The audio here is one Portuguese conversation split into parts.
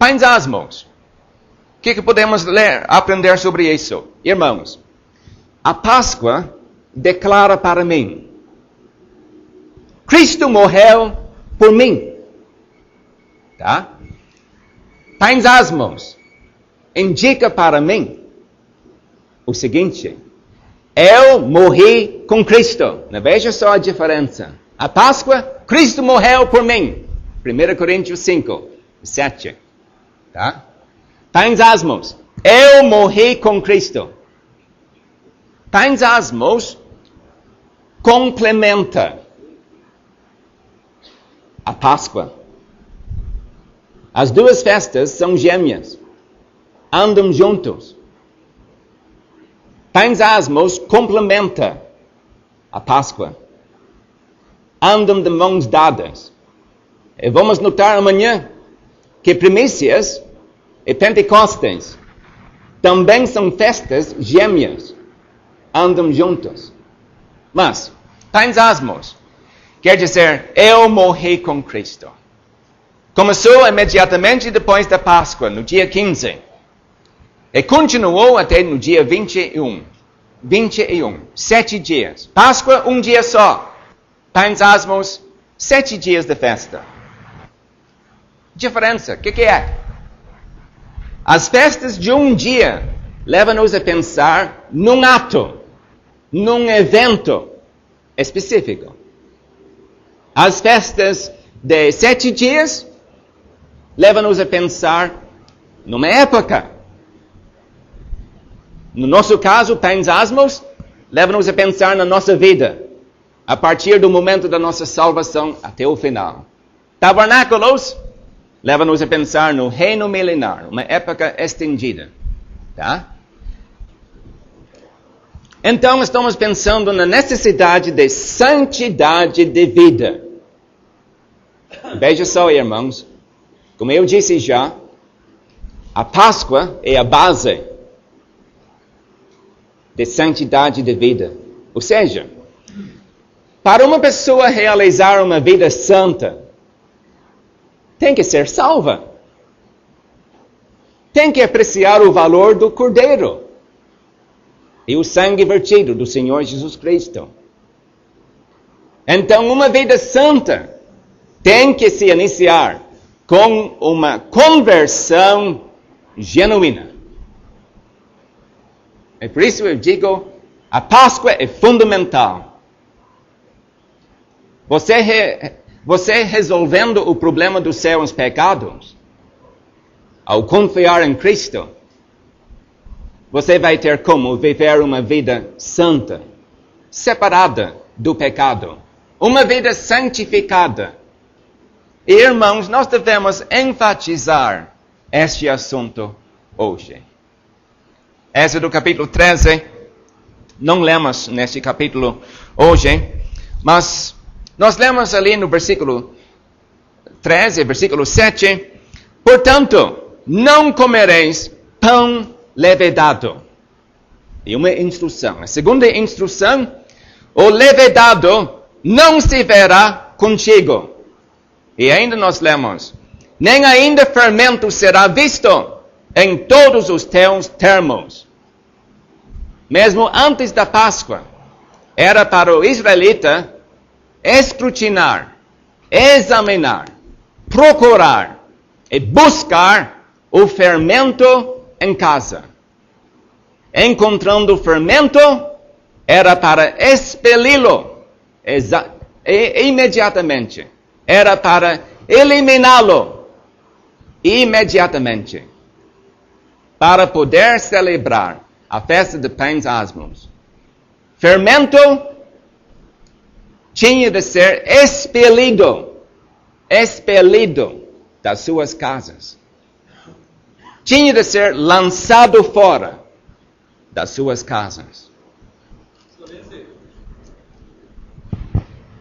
Pães asmos. O que podemos aprender sobre isso? Irmãos, a Páscoa declara para mim: Cristo morreu por mim. Tá? Pães asmos indica para mim o seguinte: eu morri com Cristo. Veja só a diferença. A Páscoa, Cristo morreu por mim. 1 Coríntios 5, 7. Tá? Pães asmos, eu morri com Cristo. Pães asmos complementa a Páscoa. As duas festas são gêmeas, andam juntos. Pães asmos complementa a Páscoa. Andam de mãos dadas. E vamos notar amanhã que primícias e Pentecostes também são festas gêmeas. Andam juntos. Mas, pães asmos quer dizer, eu morri com Cristo. Começou imediatamente depois da Páscoa, no dia 15. E continuou até no dia 21. 7 dias. Páscoa, um dia só. Pães asmos, 7 dias de festa. Diferença, o que é? As festas de um dia levam-nos a pensar num ato, num evento específico. As festas de 7 dias levam-nos a pensar numa época. No nosso caso, pães asmos levam-nos a pensar na nossa vida, a partir do momento da nossa salvação até o final. Tabernáculos leva-nos a pensar no reino milenar, uma época estendida. Tá? Então, estamos pensando na necessidade de santidade de vida. Veja só, irmãos, como eu disse já, a Páscoa é a base de santidade de vida. Ou seja, para uma pessoa realizar uma vida santa, tem que ser salva. Tem que apreciar o valor do Cordeiro e o sangue vertido do Senhor Jesus Cristo. Então, uma vida santa tem que se iniciar com uma conversão genuína. É por isso eu digo, a Páscoa é fundamental. Você resolvendo o problema dos seus pecados, ao confiar em Cristo, você vai ter como viver uma vida santa, separada do pecado. Uma vida santificada. E, irmãos, nós devemos enfatizar este assunto hoje. Êxodo capítulo 13, não lemos neste capítulo hoje, mas nós lemos ali no versículo 13, versículo 7, portanto, não comereis pão levedado. E uma instrução. A segunda instrução, o levedado não se verá contigo. E ainda nós lemos, nem ainda fermento será visto em todos os teus termos. Mesmo antes da Páscoa, era para o israelita escrutinar, examinar, procurar e buscar o fermento em casa. Encontrando o fermento, era para expeli-lo imediatamente. Era para eliminá-lo imediatamente. Para poder celebrar a festa de pães asmos. Fermento tinha de ser expelido das suas casas. Tinha de ser lançado fora das suas casas.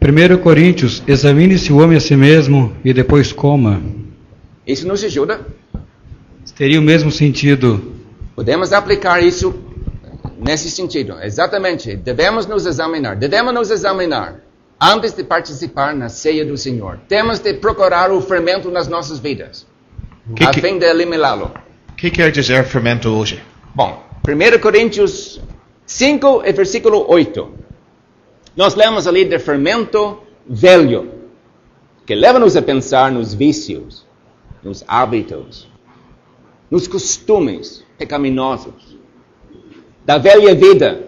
1 Coríntios, examine-se o homem a si mesmo e depois coma. Isso nos ajuda. Teria o mesmo sentido. Podemos aplicar isso nesse sentido. Exatamente. Devemos nos examinar antes de participar na ceia do Senhor. Temos de procurar o fermento nas nossas vidas. a fim de eliminá-lo. O que quer dizer fermento hoje? Bom, 1 Coríntios 5 e versículo 8. Nós lemos ali de fermento velho, que leva-nos a pensar nos vícios, nos hábitos, nos costumes pecaminosos da velha vida.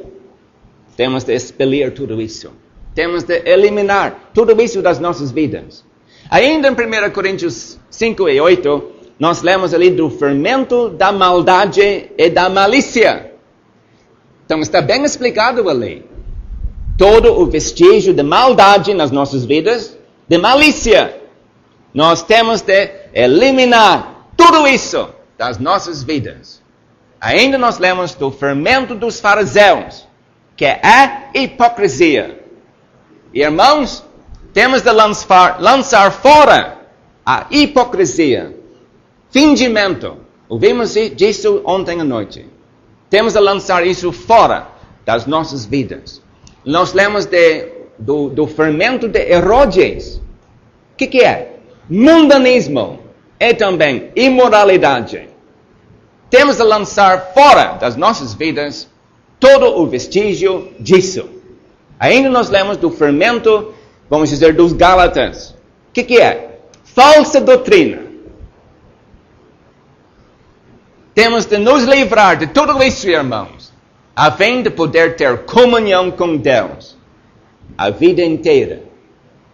Temos de expelir tudo isso. Temos de eliminar tudo isso das nossas vidas. Ainda em 1 Coríntios 5 e 8, nós lemos ali do fermento da maldade e da malícia. Então está bem explicado ali. Todo o vestígio de maldade nas nossas vidas, de malícia. Nós temos de eliminar tudo isso das nossas vidas. Ainda nós lemos do fermento dos fariseus, que é a hipocrisia. Irmãos, temos de lançar fora a hipocrisia, fingimento. Ouvimos disso ontem à noite. Temos de lançar isso fora das nossas vidas. Nós lemos do fermento de Herodes. O que é? Mundanismo e também imoralidade. Temos de lançar fora das nossas vidas todo o vestígio disso. Ainda nós lemos do fermento, vamos dizer, dos Gálatas. O que é? Falsa doutrina. Temos de nos livrar de tudo isso, irmãos, a fim de poder ter comunhão com Deus a vida inteira.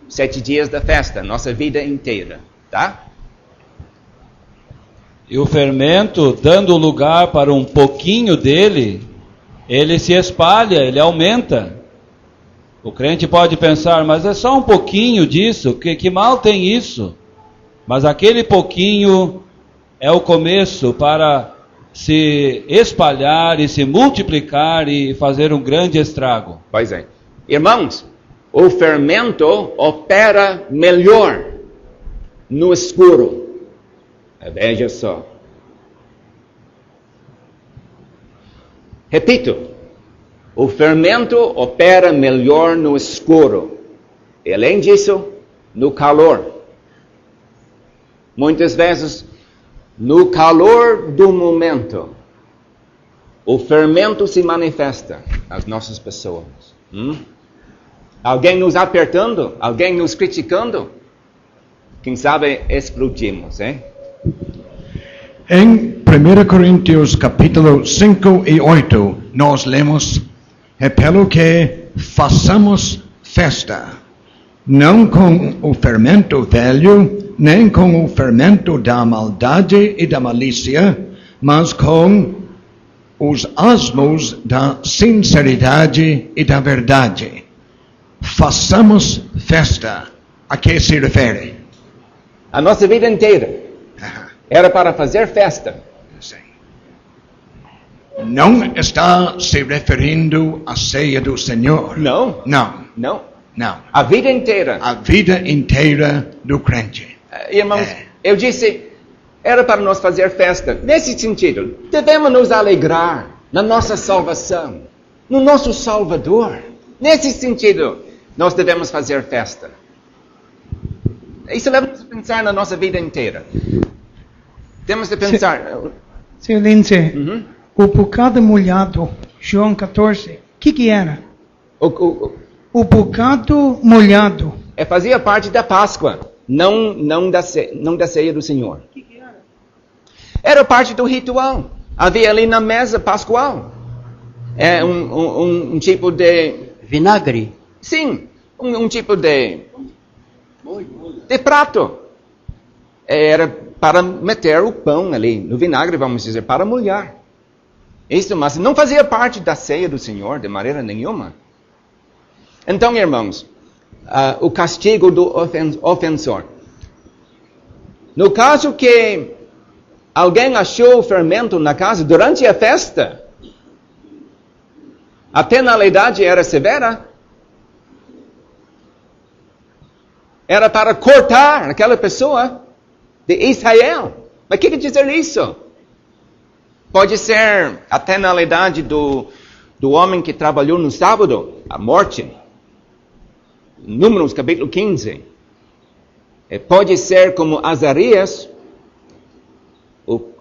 7 dias da festa, nossa vida inteira, tá? E o fermento, dando lugar para um pouquinho dele, ele se espalha, ele aumenta. O crente pode pensar, mas é só um pouquinho disso, que mal tem isso? Mas aquele pouquinho é o começo para se espalhar e se multiplicar e fazer um grande estrago. Pois é. Irmãos, o fermento opera melhor no escuro. Veja só. Repito, o fermento opera melhor no escuro. E, além disso, no calor. Muitas vezes, no calor do momento, o fermento se manifesta nas nossas pessoas. Alguém nos apertando? Alguém nos criticando? Quem sabe explodimos, hein? Em 1 Coríntios capítulo 5 e 8, nós lemos: é pelo que façamos festa, não com o fermento velho, nem com o fermento da maldade e da malícia, mas com os asmos da sinceridade e da verdade. Façamos festa. A que se refere? A nossa vida inteira era para fazer festa. Sim. Não está se referindo à ceia do Senhor. Não. Não. Não. Não. A vida inteira. A vida inteira do crente. Irmãos, eu disse, era para nós fazer festa. Nesse sentido, devemos nos alegrar na nossa salvação, no nosso Salvador. Nesse sentido, nós devemos fazer festa. Isso leva-nos a pensar na nossa vida inteira. Temos de pensar... Senhor Lindsay, o bocado molhado, João 14, o que era? O bocado molhado. Fazia parte da Páscoa, não da ceia do Senhor. O que era? Era parte do ritual. Havia ali na mesa pascual. É um tipo de... Vinagre? Sim, um tipo de prato. Era para meter o pão ali no vinagre, vamos dizer, para molhar. Isso, mas não fazia parte da ceia do Senhor de maneira nenhuma. Então, irmãos, o castigo do ofensor. No caso que alguém achou o fermento na casa durante a festa, a penalidade era severa. Era para cortar aquela pessoa de Israel. Mas o que quer dizer isso? Pode ser a penalidade do homem que trabalhou no sábado, a morte. Números capítulo 15. Pode ser como Azarias, o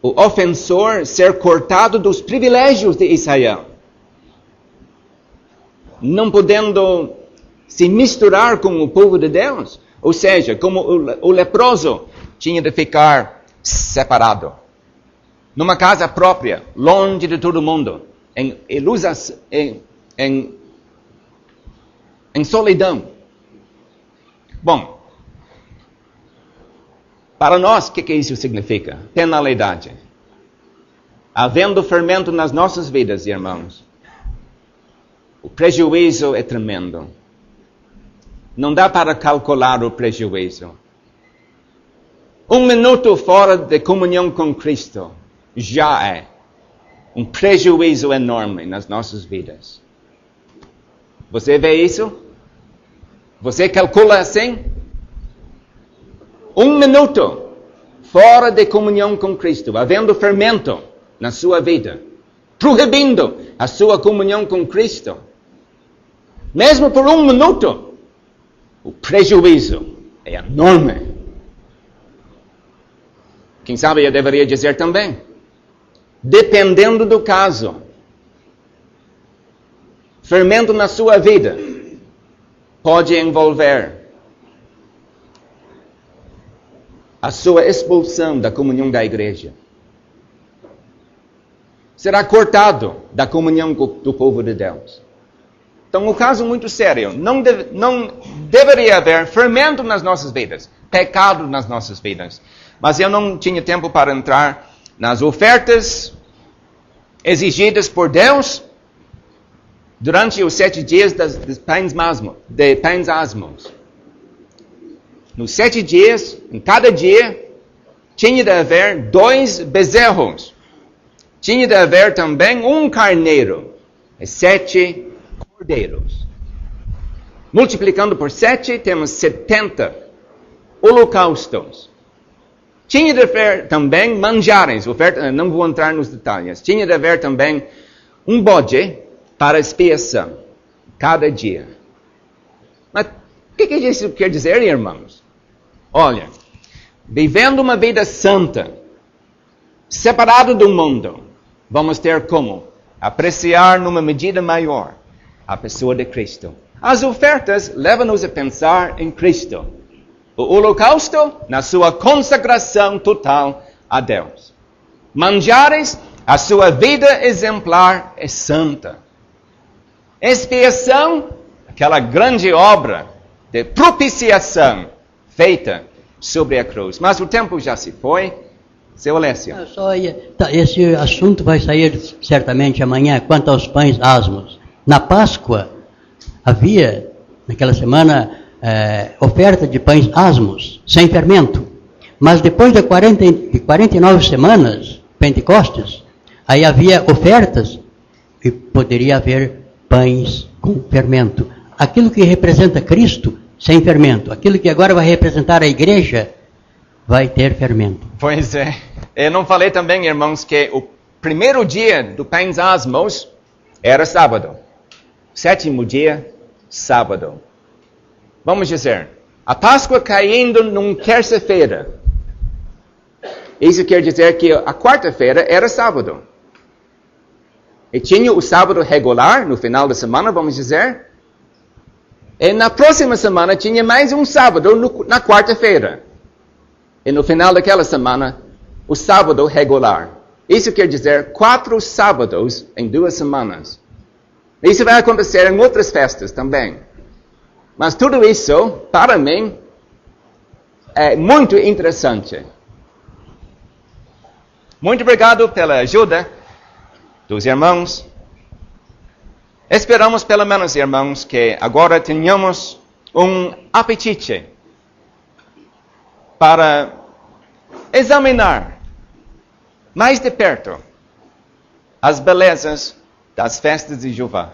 ofensor ser cortado dos privilégios de Israel, não podendo se misturar com o povo de Deus. Ou seja, como o leproso tinha de ficar separado, numa casa própria, longe de todo mundo, em solidão. Bom, para nós, o que isso significa? Penalidade. Havendo fermento nas nossas vidas, irmãos, o prejuízo é tremendo. Não dá para calcular o prejuízo. 1 minuto fora de comunhão com Cristo já é um prejuízo enorme nas nossas vidas. Você vê isso? Você calcula assim? 1 minuto fora de comunhão com Cristo, havendo fermento na sua vida, proibindo a sua comunhão com Cristo. Mesmo por 1 minuto, o prejuízo é enorme. Quem sabe eu deveria dizer também, dependendo do caso, fermento na sua vida pode envolver a sua expulsão da comunhão da igreja. Será cortado da comunhão do povo de Deus. Então, um caso muito sério. Não deveria haver fermento nas nossas vidas, pecado nas nossas vidas. Mas eu não tinha tempo para entrar nas ofertas exigidas por Deus durante os 7 dias de pães asmos. Nos 7 dias, em cada dia, tinha de haver 2 bezerros. Tinha de haver também um carneiro. 7 cordeiros. Multiplicando por 7, temos 70 holocaustos. Tinha de haver também manjares, não vou entrar nos detalhes. Tinha de haver também um bode para expiação, cada dia. Mas o que isso quer dizer, irmãos? Olha, vivendo uma vida santa, separado do mundo, vamos ter como apreciar numa medida maior a pessoa de Cristo. As ofertas levam-nos a pensar em Cristo. O holocausto na sua consagração total a Deus. Manjares, a sua vida exemplar é santa. Expiação, aquela grande obra de propiciação feita sobre a cruz. Mas o tempo já se foi. Seu Alessio. Esse assunto vai sair certamente amanhã, quanto aos pães asmos. Na Páscoa, havia, naquela semana, oferta de pães asmos, sem fermento. Mas depois de 49 semanas, Pentecostes, aí havia ofertas e poderia haver pães com fermento. Aquilo que representa Cristo, sem fermento. Aquilo que agora vai representar a igreja, vai ter fermento. Pois é. Eu não falei também, irmãos, que o primeiro dia do pães asmos era sábado. 7º dia, sábado. Vamos dizer, a Páscoa caindo numa terça-feira. Isso quer dizer que a quarta-feira era sábado. E tinha o sábado regular, no final da semana, vamos dizer. E na próxima semana tinha mais um sábado, na quarta-feira. E no final daquela semana, o sábado regular. Isso quer dizer 4 sábados em 2 semanas. Isso vai acontecer em outras festas também. Mas tudo isso, para mim, é muito interessante. Muito obrigado pela ajuda dos irmãos. Esperamos, pelo menos, irmãos, que agora tenhamos um apetite para examinar mais de perto as belezas das festas de Jeová.